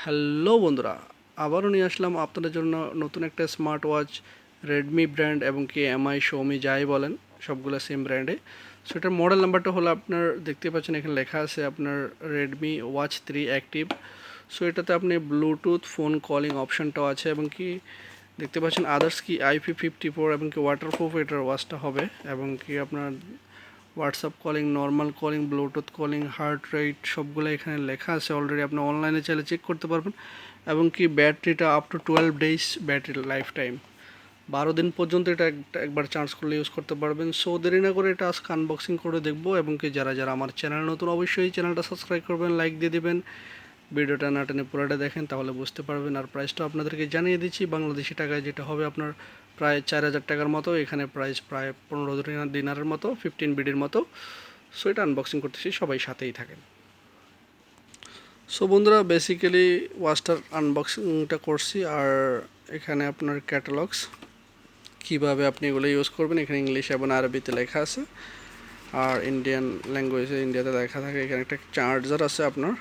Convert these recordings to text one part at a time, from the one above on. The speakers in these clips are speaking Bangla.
হ্যালো বন্ধুরা, আবারও নিয়ে আসলাম আপনাদের জন্য নতুন একটা স্মার্ট ওয়াচ। রেডমি ব্র্যান্ড এবং কি এমআই, শোমি যাই বলেন, সবগুলো সেম ব্র্যান্ডে। সো এটার মডেল নাম্বারটা হলো আপনার দেখতে পাচ্ছেন এখানে লেখা আছে আপনার রেডমি ওয়াচ 3 অ্যাক্টিভ। সো এটাতে আপনি ব্লুটুথ ফোন কলিং অপশানটাও আছে এবং কি দেখতে পাচ্ছেন আদার্স কি IP54 এবং কি ওয়াটারপ্রুফ এটার ওয়াচটা হবে এবং কি আপনার WhatsApp calling, normal calling, Bluetooth calling, heart rate সবগুলো এখানে লেখা আছে অলরেডি। আপনি অনলাইনে চাইলে চেক করতে পারবেন এবং কি ব্যাটারিটা up to 12 days battery life time, 12 দিন পর্যন্ত এটা একবার চার্জ করলে ইউজ করতে পারবেন। সো দেরি না করে এটা আজকে আনবক্সিং করে দেখবো এবং কি যারা যারা আমার চ্যানেল নতুন অবশ্যই চ্যানেলটা সাবস্ক্রাইব করবেন, লাইক দিয়ে দেবেন, ভিডিওটা না টেনে পুরোটা দেখেন তাহলে বুঝতে পারবেন। আর প্রাইসটা আপনাদেরকে জানিয়ে দিচ্ছি, বাংলাদেশি টাকায় যেটা হবে আপনার প্রায় 4000 টাকার মতো। এখানে প্রাইস প্রায় 15 দিনারের মতো, 15 বিডির মতো। সো এটা আনবক্সিং করতেছি, সবাই সাথেই থাকেন। সো বন্ধুরা, বেসিক্যালি ওয়াচটার আনবক্সিংটা করছি। আর এখানে আপনার ক্যাটালগস কীভাবে আপনি এগুলো ইউজ করবেন এখানে ইংলিশ এবং আরবিতে লেখা আছে, আর ইন্ডিয়ান ল্যাঙ্গুয়েজে ইন্ডিয়াতে লেখা থাকে। এখানে একটা চার্জার আছে আপনার,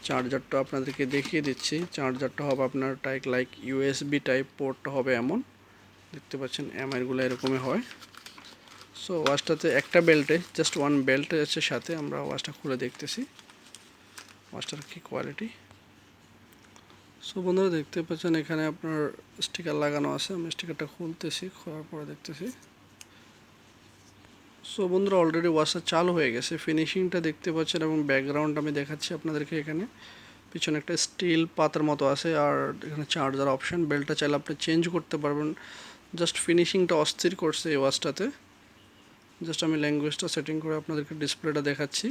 চার্জারটা আপনাদেরকে দেখিয়ে দিচ্ছি। চার্জারটা হবে আপনার লাইক ইউএসবি টাইপ পোর্টটা হবে এমন, দেখতে পাচ্ছেন এমআইগুলো এরকমই হয়। সো ওয়াচটাতে একটা বেল্টে, জাস্ট ওয়ান বেল্ট আছে সাথে। আমরা ওয়াচটা খুলে দেখতেছি ওয়াচটার কী কোয়ালিটি। সো বন্ধুরা দেখতে পাচ্ছেন এখানে আপনার স্টিকার লাগানো আছে। আমি স্টিকারটা খুলতেছি, খোলার পরে দেখতেছি। সো বন্ধুরা অলরেডি ওয়াচটা চালু হয়ে গেছে, ফিনিশিংটা দেখতে পাচ্ছেন এবং ব্যাকগ্রাউন্ড আমি দেখাচ্ছি আপনাদেরকে। এখানে পিছনে একটা স্টিল পাতার মতো আছে আর এখানে চার্জার অপশন, বেল্টটা চাইলে আপনি চেঞ্জ করতে পারবেন। জাস্ট ফিনিশিংটা অস্থির করছে এই ওয়াচটাতে। জাস্ট আমি ল্যাঙ্গুয়েজটা সেটিং করে আপনাদেরকে ডিসপ্লেটা দেখাচ্ছি।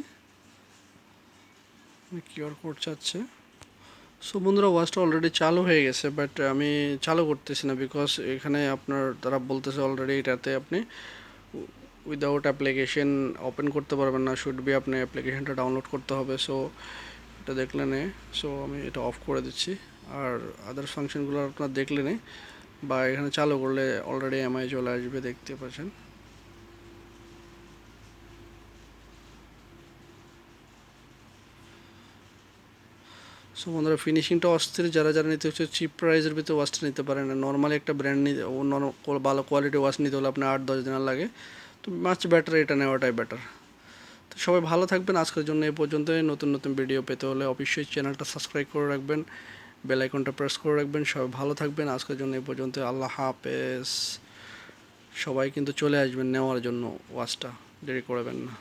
কিউআর কোড চাচ্ছে। সো বন্ধুরা ওয়াচটা অলরেডি চালু হয়ে গেছে, বাট আমি চালু করতেছি না বিকজ এখানে আপনার তারা বলতেছে অলরেডি এটাতে আপনি উইদাউট অ্যাপ্লিকেশন ওপেন করতে পারবেন না, শুড বি আপনি অ্যাপ্লিকেশনটা ডাউনলোড করতে হবে। সো এটা দেখলে নে, সো আমি এটা অফ করে দিচ্ছি। আর আদার্স ফাংশনগুলো আপনার দেখলে নে বা এখানে চালু করলে অলরেডি এমআই চলে আসবে, দেখতে পাচ্ছেন। সো বন্ধুরা ফিনিশিংটা অস্থির। যারা যারা নিতে হচ্ছে চিপ প্রাইসের ভিতরে ওয়াচটা নিতে পারেন। নর্মালি একটা ব্র্যান্ড নিতে, অন্য ভালো কোয়ালিটি ওয়াচ নিতে হলে আপনার 8-10 দিন লাগে। তো মাচ বেটার এটা নেওয়াটাই বেটার। তো সবাই ভালো থাকবেন। আজকের জন্য এই পর্যন্তই। নতুন নতুন ভিডিও পেতে হলে অবশ্যই চ্যানেলটা সাবস্ক্রাইব করে রাখবেন, বেল আইকনটা প্রেস করে রাখবেন। সবাই ভালো থাকবেন। আজকের জন্য এই পর্যন্ত। আল্লাহ হাফেজ। সবাই কিন্তু চলে আসবেন নেওয়ার জন্য ওয়াচটা, দেরি করবেন না।